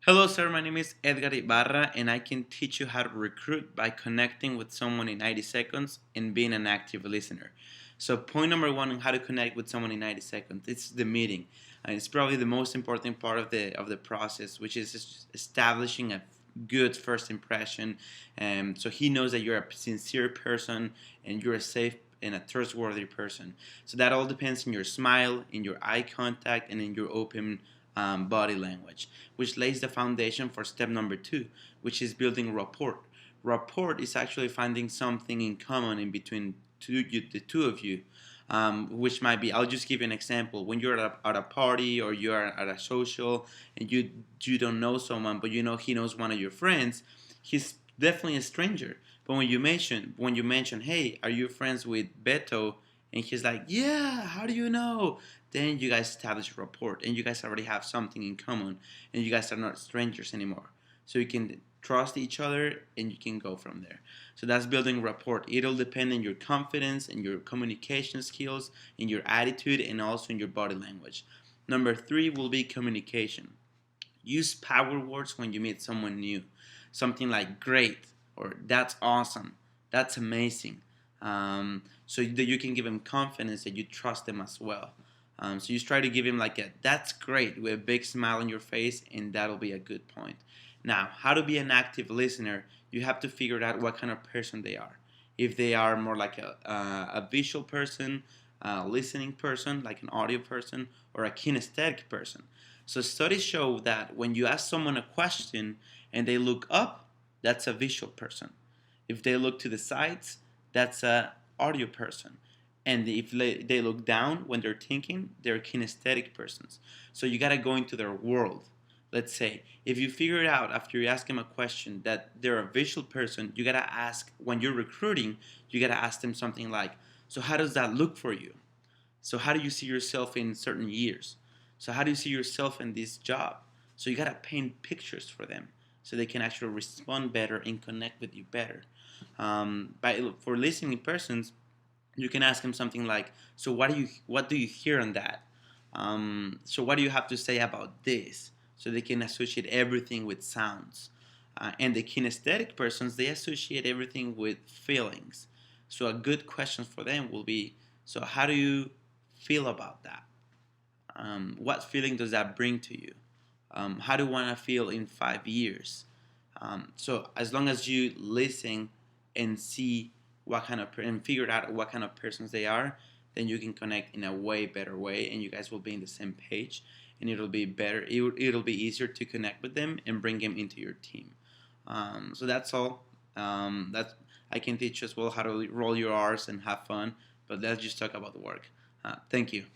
Hello, sir. My name is Edgar Ibarra, and I can teach you how to recruit by connecting with someone in 90 seconds and being an active listener. So, point number one on how to connect with someone in 90 seconds, it's the meeting. And it's probably the most important part of the process, which is establishing a good first impression. So he knows that you're a sincere person and you're a safe and a trustworthy person. So that all depends on your smile, in your eye contact, and in your open body language, which lays the foundation for step number two, which is building rapport. Rapport is actually finding something in common in between the two of you, which might be, I'll just give you an example. When you're at a party or you're at a social and you don't know someone, but you know he knows one of your friends, he's definitely a stranger. But when you mention, hey, are you friends with Beto? And he's like, yeah, how do you know? Then you guys establish a rapport and you guys already have something in common and you guys are not strangers anymore. So you can trust each other and you can go from there. So that's building rapport. It'll depend on your confidence and your communication skills, in your attitude, and also in your body language. Number three will be communication. Use power words when you meet someone new. Something like great or that's awesome, that's amazing. So that you can give them confidence that you trust them as well. So you try to give him like a that's great with a big smile on your face, and that'll be a good point. Now, how to be an active listener, you have to figure out what kind of person they are. If they are more like a visual person, a listening person, like an audio person, or a kinesthetic person. So studies show that when you ask someone a question and they look up, that's a visual person. If they look to the sides, that's a audio person. And if they look down when they're thinking, they're kinesthetic persons. So you gotta go into their world. Let's say if you figure it out after you ask them a question that they're a visual person, you gotta ask when you're recruiting, you gotta ask them something like, so how does that look for you? So how do you see yourself in certain years? So how do you see yourself in this job? So you gotta paint pictures for them so they can actually respond better and connect with you better. For listening persons, you can ask them something like, "So what do you hear on that? So what do you have to say about this?" So they can associate everything with sounds. And the kinesthetic persons, they associate everything with feelings. So a good question for them will be, "So how do you feel about that? What feeling does that bring to you? How do you want to feel in 5 years?" So as long as you listen and see and figure out what kind of persons they are, then you can connect in a way better way, and you guys will be in the same page, and it'll be better. It'll be easier to connect with them and bring them into your team. So that's all. That I can teach you as well how to roll your R's and have fun, but let's just talk about the work. Thank you.